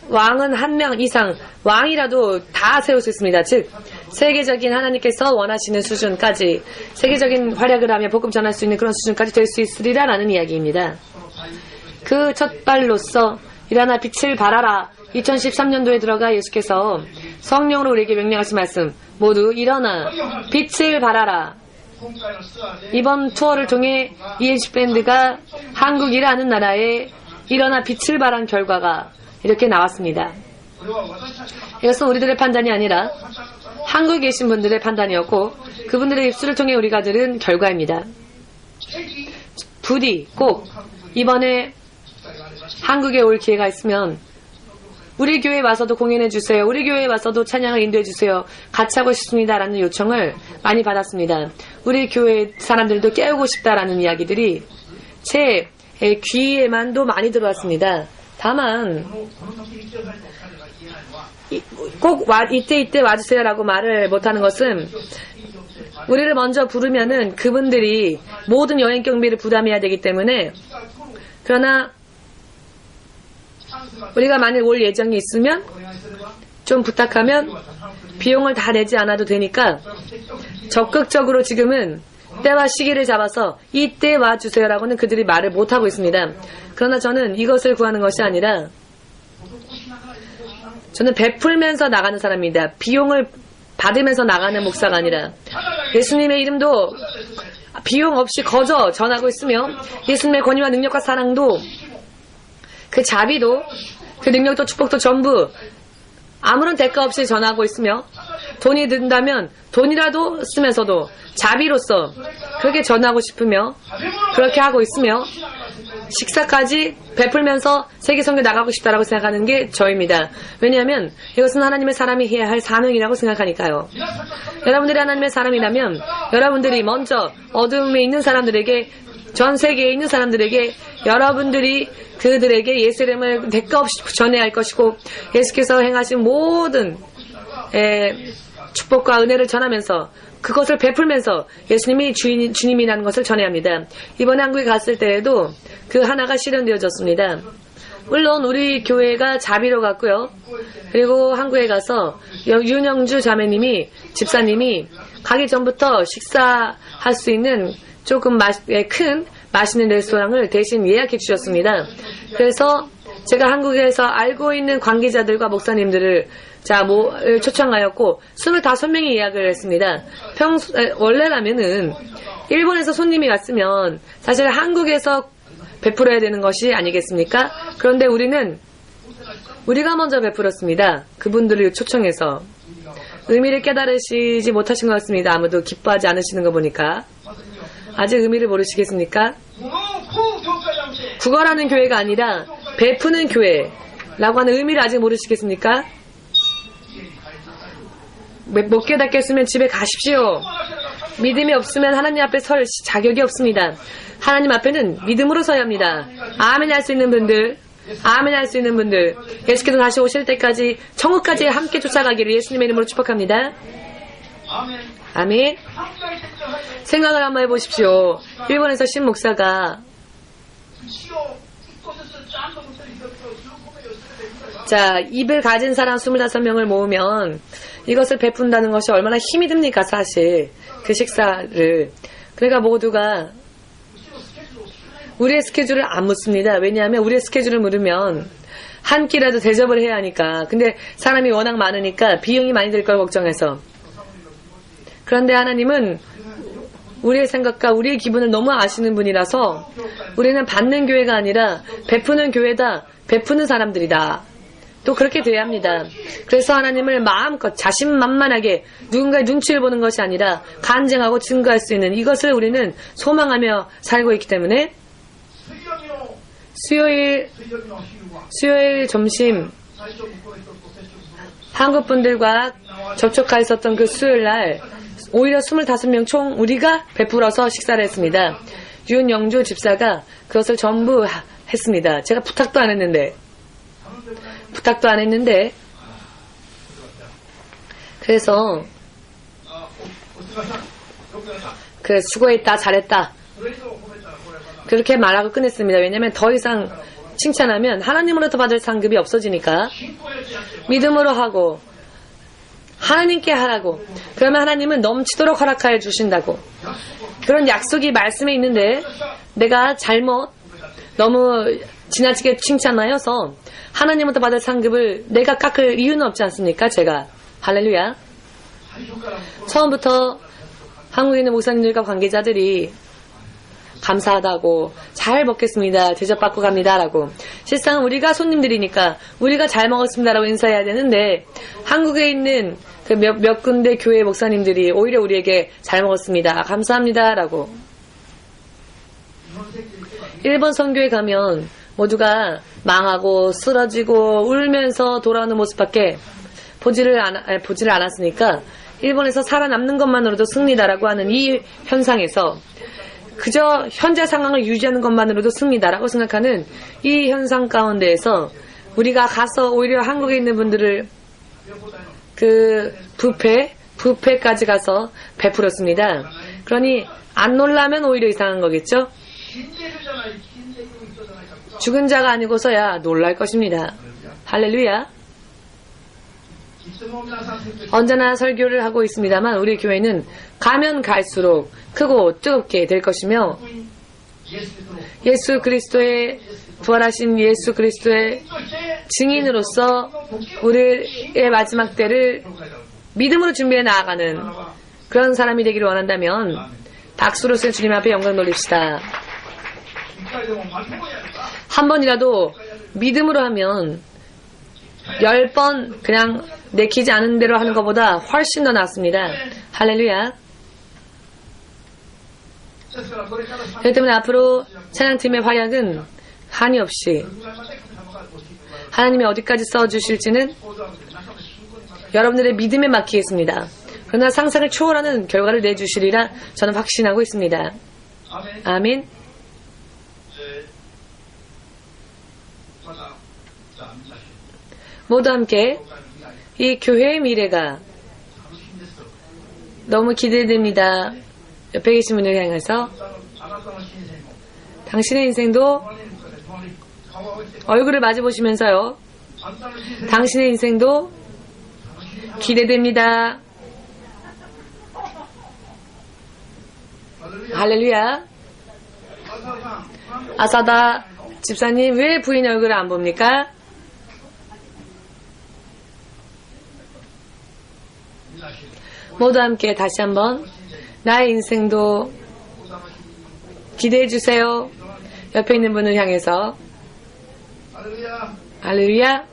왕은 한 명 이상 왕이라도 다 세울 수 있습니다. 즉 세계적인 하나님께서 원하시는 수준까지 세계적인 활약을 하며 복음 전할 수 있는 그런 수준까지 될 수 있으리라라는 이야기입니다. 그 첫 발로서 일어나 빛을 발하라. 2013년도에 들어가 예수께서 성령으로 우리에게 명령하신 말씀 모두 일어나 빛을 발하라. 이번 투어를 통해 EMC 밴드가 한국이라는 나라에 일어나 빛을 발한 결과가 이렇게 나왔습니다. 이것은 우리들의 판단이 아니라 한국에 계신 분들의 판단이었고 그분들의 입술을 통해 우리가 들은 결과입니다. 부디 꼭 이번에 한국에 올 기회가 있으면 우리 교회에 와서도 공연해 주세요. 우리 교회에 와서도 찬양을 인도해 주세요. 같이 하고 싶습니다라는 요청을 많이 받았습니다. 우리 교회 사람들도 깨우고 싶다라는 이야기들이 제 귀에만도 많이 들어왔습니다. 다만 꼭 이때 와주세요라고 말을 못하는 것은 우리를 먼저 부르면은 그분들이 모든 여행 경비를 부담해야 되기 때문에, 그러나 우리가 만약 올 예정이 있으면 좀 부탁하면 비용을 다 내지 않아도 되니까 적극적으로 지금은 때와 시기를 잡아서 이때 와주세요라고는 그들이 말을 못하고 있습니다. 그러나 저는 이것을 구하는 것이 아니라 저는 베풀면서 나가는 사람입니다. 비용을 받으면서 나가는 목사가 아니라 예수님의 이름도 비용 없이 거저 전하고 있으며 예수님의 권위와 능력과 사랑도 그 자비도 그 능력도 축복도 전부 아무런 대가 없이 전하고 있으며 돈이 든다면 돈이라도 쓰면서도 자비로서 그렇게 전하고 싶으며 그렇게 하고 있으며 식사까지 베풀면서 세계선교 나가고 싶다라고 생각하는 게 저입니다. 왜냐하면 이것은 하나님의 사람이 해야 할 사명이라고 생각하니까요. 여러분들이 하나님의 사람이라면 여러분들이 먼저 어둠에 있는 사람들에게, 전 세계에 있는 사람들에게 여러분들이 그들에게 예수 이름을 대가 없이 전해야 할 것이고 예수께서 행하신 모든 축복과 은혜를 전하면서 그것을 베풀면서 예수님이 주님이라는 것을 전해야 합니다. 이번에 한국에 갔을 때에도 그 하나가 실현되어졌습니다. 물론 우리 교회가 자비로 갔고요. 그리고 한국에 가서 윤영주 자매님이, 집사님이 가기 전부터 식사할 수 있는 조금 큰 맛있는 레스토랑을 대신 예약해 주셨습니다. 그래서 제가 한국에서 알고 있는 관계자들과 목사님들을 초청하였고 25명이 예약을 했습니다. 원래라면은 일본에서 손님이 왔으면 사실 한국에서 베풀어야 되는 것이 아니겠습니까? 그런데 우리가 먼저 베풀었습니다. 그분들을 초청해서. 의미를 깨달으시지 못하신 것 같습니다. 아무도 기뻐하지 않으시는 거 보니까. 아직 의미를 모르시겠습니까? 구걸하는 교회가 아니라 베푸는 교회라고 하는 의미를 아직 모르시겠습니까? 못 깨닫겠으면 집에 가십시오. 믿음이 없으면 하나님 앞에 설 자격이 없습니다. 하나님 앞에는 믿음으로 서야 합니다. 아멘 할 수 있는 분들, 아멘 할 수 있는 분들, 예수께서 다시 오실 때까지 천국까지 함께 쫓아가기를 예수님의 이름으로 축복합니다. 아멘. 생각을 한번 해보십시오. 일본에서 신 목사가 입을 가진 사람 25명을 모으면 이것을 베푼다는 것이 얼마나 힘이 듭니까, 사실. 그 식사를. 그러니까 모두가 우리의 스케줄을 안 묻습니다. 왜냐하면 우리의 스케줄을 물으면 한 끼라도 대접을 해야 하니까. 근데 사람이 워낙 많으니까 비용이 많이 들 걸 걱정해서. 그런데 하나님은 우리의 생각과 우리의 기분을 너무 아시는 분이라서 우리는 받는 교회가 아니라 베푸는 교회다. 베푸는 사람들이다. 또 그렇게 돼야 합니다. 그래서 하나님을 마음껏 자신만만하게 누군가의 눈치를 보는 것이 아니라 간증하고 증거할 수 있는 이것을 우리는 소망하며 살고 있기 때문에 수요일 점심 한국 분들과 접촉하였었던 그 수요일 날 오히려 25명 총 우리가 베풀어서 식사를 했습니다. 윤영주 집사가 그것을 전부 했습니다. 제가 부탁도 안 했는데 그래서 수고했다, 잘했다 그렇게 말하고 끝냈습니다. 왜냐하면 더 이상 칭찬하면 하나님으로부터 받을 상급이 없어지니까 믿음으로 하고 하나님께 하라고. 그러면 하나님은 넘치도록 허락하여 주신다고. 그런 약속이 말씀에 있는데 내가 잘못 너무 지나치게 칭찬하여서 하나님부터 받을 상급을 내가 깎을 이유는 없지 않습니까? 제가. 할렐루야. 처음부터 한국에 있는 목사님들과 관계자들이 감사하다고, 잘 먹겠습니다, 대접받고 갑니다라고. 실상 우리가 손님들이니까 우리가 잘 먹었습니다라고 인사해야 되는데 한국에 있는 그 몇 군데 교회 목사님들이 오히려 우리에게 잘 먹었습니다, 감사합니다라고. 일본 선교에 가면 모두가 망하고 쓰러지고 울면서 돌아오는 모습밖에 보지를 않았으니까 일본에서 살아남는 것만으로도 승리다라고 하는 이 현상에서 그저 현재 상황을 유지하는 것만으로도 승리다라고 생각하는 이 현상 가운데에서 우리가 가서 오히려 한국에 있는 분들을 그 부패까지 가서 베풀었습니다. 그러니 안 놀라면 오히려 이상한 거겠죠? 죽은 자가 아니고서야 놀랄 것입니다. 할렐루야. 언제나 설교를 하고 있습니다만 우리 교회는 가면 갈수록 크고 뜨겁게 될 것이며 예수 그리스도의 부활하신 예수 그리스도의 증인으로서 우리의 마지막 때를 믿음으로 준비해 나아가는 그런 사람이 되기를 원한다면 박수로서 주님 앞에 영광 돌립시다. 한 번이라도 믿음으로 하면 10번 그냥 내키지 않은 대로 하는 것보다 훨씬 더 낫습니다. 할렐루야. 그렇기 때문에 앞으로 찬양팀의 활약은 한이 없이 하나님이 어디까지 써주실지는 여러분들의 믿음에 맡기겠습니다. 그러나 상상을 초월하는 결과를 내주시리라 저는 확신하고 있습니다. 아멘. 모두 함께 이 교회의 미래가 너무 기대됩니다. 옆에 계신 분을 향해서 당신의 인생도 얼굴을 마주 보시면서요. 당신의 인생도 기대됩니다. 할렐루야. 아사다 집사님 왜 부인 얼굴을 안 봅니까? 모두 함께 다시 한번 나의 인생도 기대해 주세요. 옆에 있는 분을 향해서 할렐루야.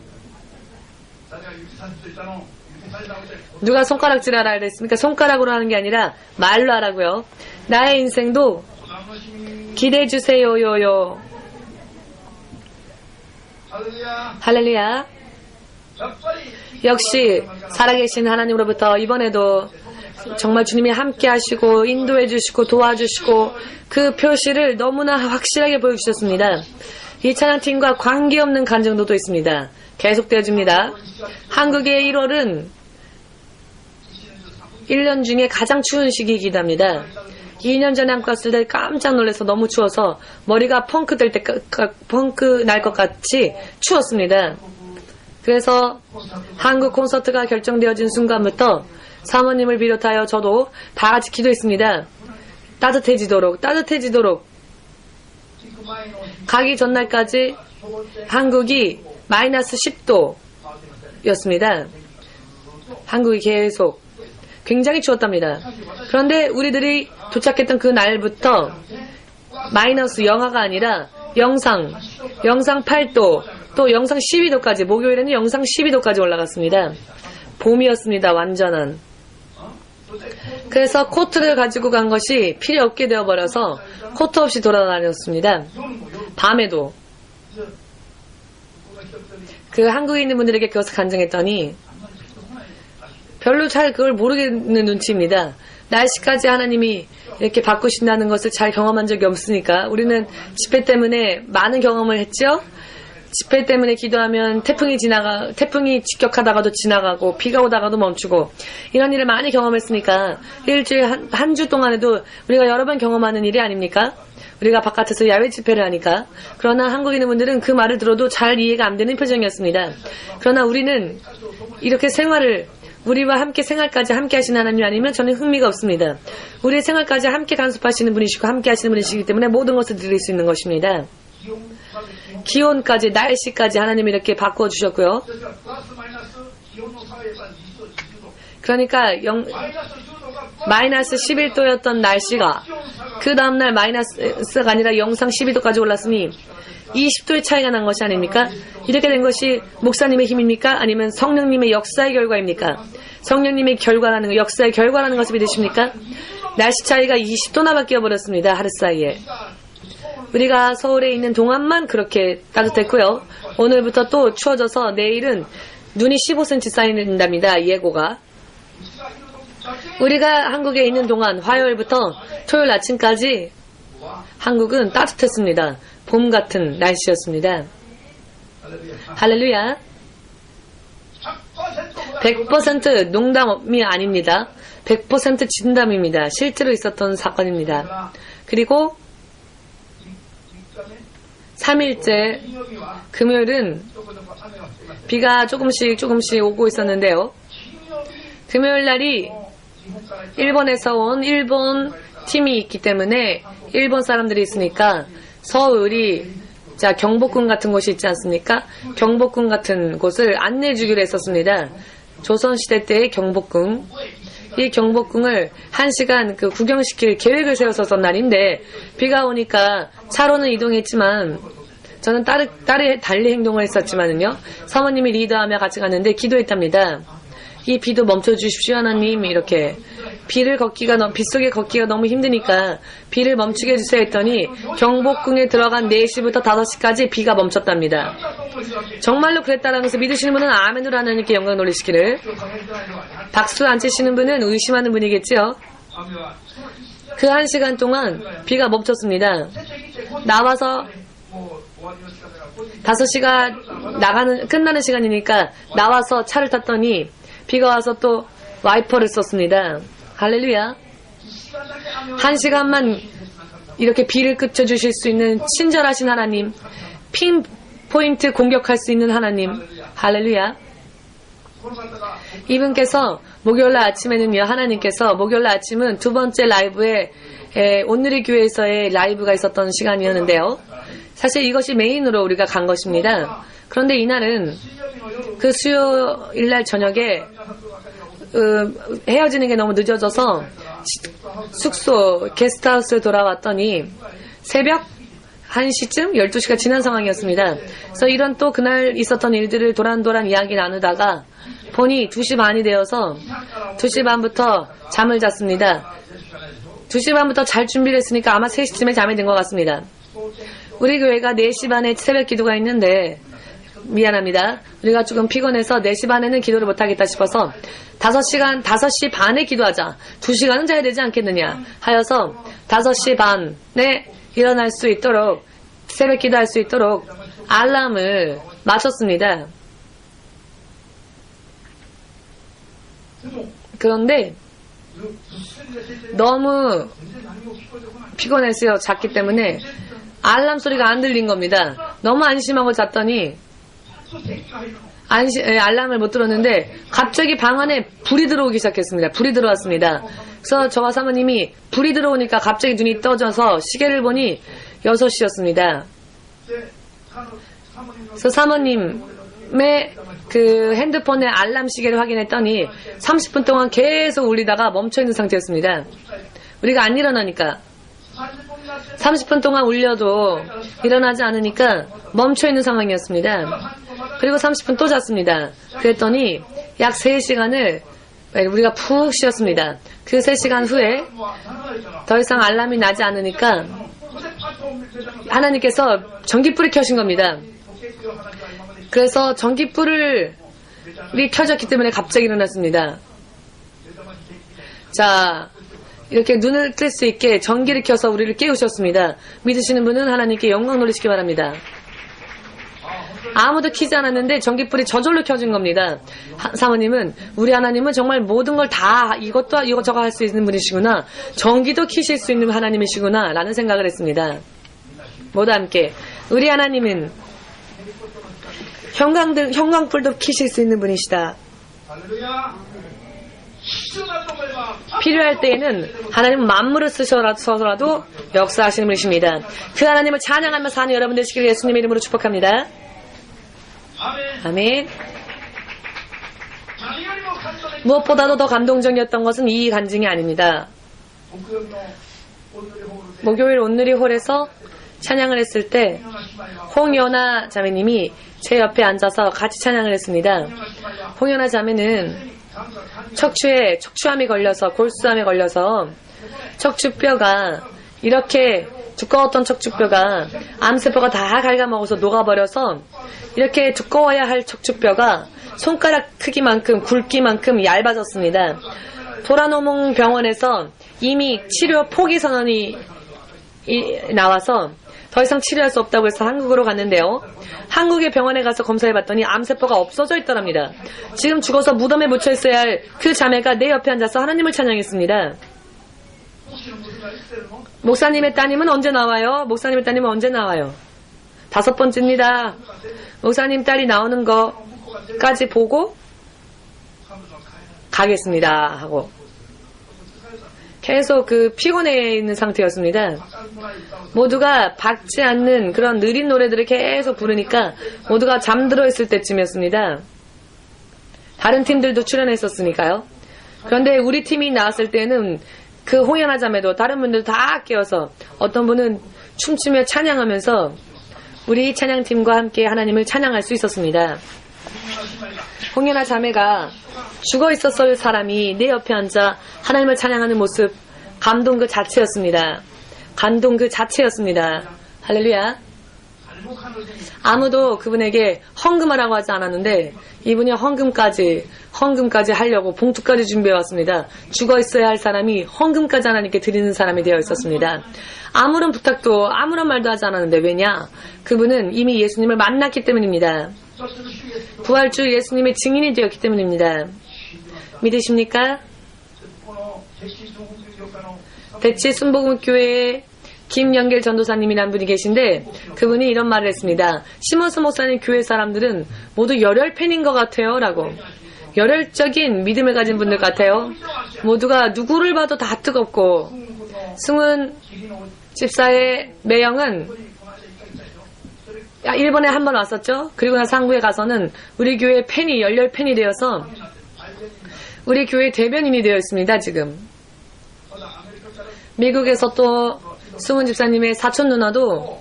누가 손가락질 하라 그랬습니까? 손가락으로 하는 게 아니라 말로 하라고요. 나의 인생도 기대해 주세요. 요요. 할렐루야. 역시 살아계신 하나님으로부터 이번에도 정말 주님이 함께 하시고 인도해 주시고 도와주시고 그 표시를 너무나 확실하게 보여주셨습니다. 이 찬양팀과 관계없는 간증도 있습니다. 계속되어집니다. 한국의 1월은 1년 중에 가장 추운 시기이기도 합니다. 2년 전에 한국 갔을 때 깜짝 놀라서 너무 추워서 머리가 펑크 날 것 같이 추웠습니다. 그래서 한국 콘서트가 결정되어진 순간부터 사모님을 비롯하여 저도 다 같이 기도했습니다. 따뜻해지도록 가기 전날까지 한국이 마이너스 10도였습니다. 한국이 계속 굉장히 추웠답니다. 그런데 우리들이 도착했던 그 날부터 마이너스 영하가 아니라 영상 8도 또 영상 12도까지 목요일에는 영상 12도까지 올라갔습니다. 봄이었습니다. 완전한. 그래서 코트를 가지고 간 것이 필요 없게 되어버려서 코트 없이 돌아다녔습니다. 밤에도. 그 한국에 있는 분들에게 그것을 간증했더니 별로 잘 그걸 모르겠는 눈치입니다. 날씨까지 하나님이 이렇게 바꾸신다는 것을 잘 경험한 적이 없으니까 우리는 집회 때문에 많은 경험을 했죠. 집회 때문에 기도하면 태풍이 직격하다가도 지나가고 비가 오다가도 멈추고 이런 일을 많이 경험했으니까 일주일 한 주 동안에도 우리가 여러 번 경험하는 일이 아닙니까? 우리가 바깥에서 야외 집회를 하니까. 그러나 한국에 있는 분들은 그 말을 들어도 잘 이해가 안 되는 표정이었습니다. 그러나 우리는 이렇게 우리와 함께 생활까지 함께 하시는 하나님 아니면 저는 흥미가 없습니다. 우리의 생활까지 함께 간섭하시는 분이시고 함께 하시는 분이시기 때문에 모든 것을 드릴 수 있는 것입니다. 기온까지 날씨까지 하나님이 이렇게 바꿔주셨고요. 그러니까 마이너스 11도였던 날씨가 그 다음날 마이너스가 아니라 영상 12도까지 올랐으니 20도의 차이가 난 것이 아닙니까? 이렇게 된 것이 목사님의 힘입니까? 아니면 성령님의 역사의 결과입니까? 성령님의 결과라는 역사의 결과라는 것을 믿으십니까? 날씨 차이가 20도나 바뀌어 버렸습니다. 하루 사이에. 우리가 서울에 있는 동안만 그렇게 따뜻했고요. 오늘부터 또 추워져서 내일은 눈이 15cm 쌓인답니다. 예고가. 우리가 한국에 있는 동안 화요일부터 토요일 아침까지 한국은 따뜻했습니다. 봄 같은 날씨였습니다. 할렐루야. 100% 농담이 아닙니다. 100% 진담입니다. 실제로 있었던 사건입니다. 그리고 3일째 금요일은 비가 조금씩 오고 있었는데요. 금요일 날이 일본에서 온 일본 팀이 있기 때문에 일본 사람들이 있으니까 서울이 경복궁 같은 곳이 있지 않습니까? 경복궁 같은 곳을 안내해 주기로 했었습니다. 조선시대 때의 경복궁. 이 경복궁을 1시간 구경시킬 계획을 세웠었던 날인데 비가 오니까 차로는 이동했지만 저는 달리 행동을 했었지만은요. 사모님이 리더하며 같이 갔는데 기도했답니다. 이 비도 멈춰주십시오 하나님. 이렇게 빗속에 걷기가 너무 힘드니까 비를 멈추게 해주세요 했더니 경복궁에 들어간 4시부터 5시까지 비가 멈췄답니다. 정말로 그랬다라는 것을 믿으시는 분은 아멘으로 하나님께 영광 돌리시기를. 박수 안 치시는 분은 의심하는 분이겠지요. 그 1시간 동안 비가 멈췄습니다. 나와서 5시가 끝나는 시간이니까 나와서 차를 탔더니 비가 와서 또 와이퍼를 썼습니다. 할렐루야. 1시간만 이렇게 비를 그쳐주실 수 있는 친절하신 하나님, 핀포인트 공격할 수 있는 하나님. 할렐루야. 이분께서 목요일날 아침에는요, 하나님께서 목요일날 아침은 두 번째 라이브에 온누리 교회에서의 라이브가 있었던 시간이었는데요. 사실 이것이 메인으로 우리가 간 것입니다. 그런데 이날은 그 수요일날 저녁에 헤어지는 게 너무 늦어져서 숙소 게스트하우스에 돌아왔더니 새벽 1시쯤 12시가 지난 상황이었습니다. 그래서 이런 또 그날 있었던 일들을 도란도란 이야기 나누다가 보니 2시 반이 되어서 2시 반부터 잠을 잤습니다. 2시 반부터 잘 준비를 했으니까 아마 3시쯤에 잠이 든 것 같습니다. 우리 교회가 4시 반에 새벽 기도가 있는데 미안합니다. 우리가 조금 피곤해서 4시 반에는 기도를 못하겠다 싶어서 5시 반에 기도하자. 2시간은 자야 되지 않겠느냐 하여서 5시 반에 일어날 수 있도록 새벽 기도할 수 있도록 알람을 맞췄습니다. 그런데 너무 피곤했어요. 잤기 때문에 알람 소리가 안 들린 겁니다. 너무 안심하고 잤더니 알람을 못 들었는데 갑자기 방 안에 불이 들어오기 시작했습니다. 불이 들어왔습니다. 그래서 저와 사모님이 불이 들어오니까 갑자기 눈이 떠져서 시계를 보니 6시였습니다. 그래서 사모님의 그 핸드폰의 알람 시계를 확인했더니 30분 동안 계속 울리다가 멈춰있는 상태였습니다. 우리가 안 일어나니까 30분 동안 울려도 일어나지 않으니까 멈춰있는 상황이었습니다. 그리고 30분 또 잤습니다. 그랬더니 약 3시간을 우리가 푹 쉬었습니다. 그 3시간 후에 더 이상 알람이 나지 않으니까 하나님께서 전깃불을 켜신 겁니다. 그래서 전깃불이 켜졌기 때문에 갑자기 일어났습니다. 자, 이렇게 눈을 뜰 수 있게 전기를 켜서 우리를 깨우셨습니다. 믿으시는 분은 하나님께 영광 돌리시기 바랍니다. 아무도 켜지 않았는데 전깃불이 저절로 켜진 겁니다. 사모님은 우리 하나님은 정말 모든 걸 다 이것저것 할 수 있는 분이시구나. 전기도 켜실 수 있는 하나님이시구나 라는 생각을 했습니다. 모두 함께 우리 하나님은 형광불도 켜실 수 있는 분이시다. 필요할 때에는 하나님은 만물을 쓰셔서라도 역사하시는 분이십니다. 그 하나님을 찬양하며 사는 여러분 되시기를 예수님의 이름으로 축복합니다. 아멘. 무엇보다도 더 감동적이었던 것은 이 간증이 아닙니다. 목요일 온누리 홀에서 찬양을 했을 때 홍연아 자매님이 제 옆에 앉아서 같이 찬양을 했습니다. 홍연아 자매는 척추암이 걸려서 골수암에 걸려서 척추뼈가 이렇게 두꺼웠던 척추뼈가 암세포가 다 갉아먹어서 녹아버려서 이렇게 두꺼워야 할 척추뼈가 손가락 크기만큼 굵기만큼 얇아졌습니다. 도라노몽 병원에서 이미 치료 포기 선언이 나와서 더 이상 치료할 수 없다고 해서 한국으로 갔는데요. 한국의 병원에 가서 검사해봤더니 암세포가 없어져 있더랍니다. 지금 죽어서 무덤에 묻혀 있어야 할 그 자매가 내 옆에 앉아서 하나님을 찬양했습니다. 목사님의 따님은 언제 나와요? 목사님의 따님은 언제 나와요? 5번째입니다. 목사님 딸이 나오는 거까지 보고 가겠습니다 하고 계속 피곤해 있는 상태였습니다. 모두가 박지 않는 그런 느린 노래들을 계속 부르니까 모두가 잠들어 있을 때쯤이었습니다. 다른 팀들도 출연했었으니까요. 그런데 우리 팀이 나왔을 때는 그 홍연아 자매도 다른 분들 다 깨어서 어떤 분은 춤추며 찬양하면서 우리 찬양팀과 함께 하나님을 찬양할 수 있었습니다. 홍연아 자매가 죽어 있었을 사람이 내 옆에 앉아 하나님을 찬양하는 모습, 감동 그 자체였습니다. 감동 그 자체였습니다. 할렐루야. 아무도 그분에게 헌금하라고 하지 않았는데 이분이 헌금까지 하려고 봉투까지 준비해 왔습니다. 죽어 있어야 할 사람이 헌금까지 하나님께 드리는 사람이 되어 있었습니다. 아무런 부탁도 아무런 말도 하지 않았는데 왜냐? 그분은 이미 예수님을 만났기 때문입니다. 부활주 예수님의 증인이 되었기 때문입니다. 믿으십니까? 대치 순복음교회에 김연길 전도사님이라는 분이 계신데 그분이 이런 말을 했습니다. 시몬스 목사님 교회 사람들은 모두 열혈팬인 것 같아요 라고. 열혈적인 믿음을 가진 분들 같아요. 모두가 누구를 봐도 다 뜨겁고 승훈 집사의 매형은 일본에 한 번 왔었죠. 그리고 나서 한국에 가서는 우리 교회 팬이 열혈 팬이 되어서 우리 교회 대변인이 되어 있습니다. 지금 미국에서 또 승훈 집사님의 사촌 누나도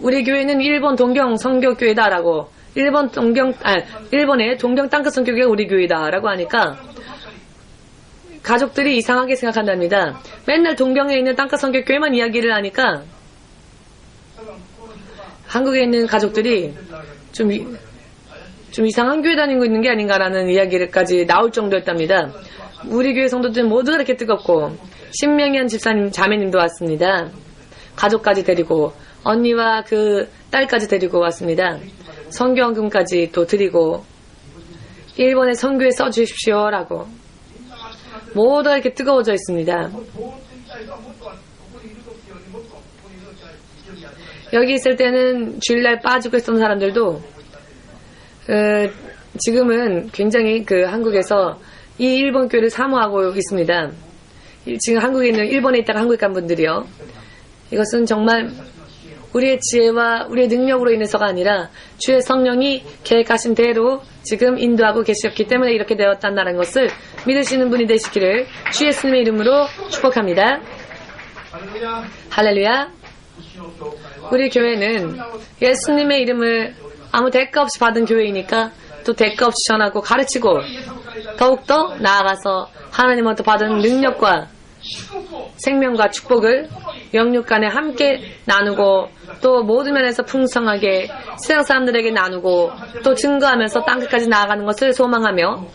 우리 교회는 일본 동경 선교교회다라고 일본의 동경 땅끝 선교교회가 우리 교회다라고 하니까 가족들이 이상하게 생각한답니다. 맨날 동경에 있는 땅끝 선교교회만 이야기를 하니까 한국에 있는 가족들이 좀 이상한 교회 다니고 있는 게 아닌가라는 이야기까지 나올 정도였답니다. 우리 교회 성도들 모두가 이렇게 뜨겁고 신명현 집사님 자매님도 왔습니다. 가족까지 데리고 언니와 그 딸까지 데리고 왔습니다. 선교헌금까지 또 드리고 일본의 선교에 써주십시오 라고 모두가 이렇게 뜨거워져 있습니다. 여기 있을 때는 주일날 빠지고 있었던 사람들도 지금은 굉장히 한국에서 이 일본 교회를 사모하고 있습니다. 지금 한국에 있는 일본에 있다가 한국에 간 분들이요. 이것은 정말 우리의 지혜와 우리의 능력으로 인해서가 아니라 주의 성령이 계획하신 대로 지금 인도하고 계셨기 때문에 이렇게 되었다는 것을 믿으시는 분이 되시기를 주 예수님의 이름으로 축복합니다. 할렐루야. 우리 교회는 예수님의 이름을 아무 대가 없이 받은 교회이니까 또 대가 없이 전하고 가르치고 더욱더 나아가서 하나님으로부터 받은 능력과 생명과 축복을 영육 간에 함께 나누고 또 모든 면에서 풍성하게 세상 사람들에게 나누고 또 증거하면서 땅끝까지 나아가는 것을 소망하며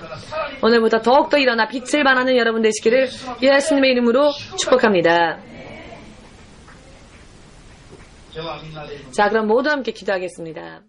오늘부터 더욱더 일어나 빛을 발하는 여러분 되시기를 예수님의 이름으로 축복합니다. 자, 그럼 모두 함께 기도하겠습니다.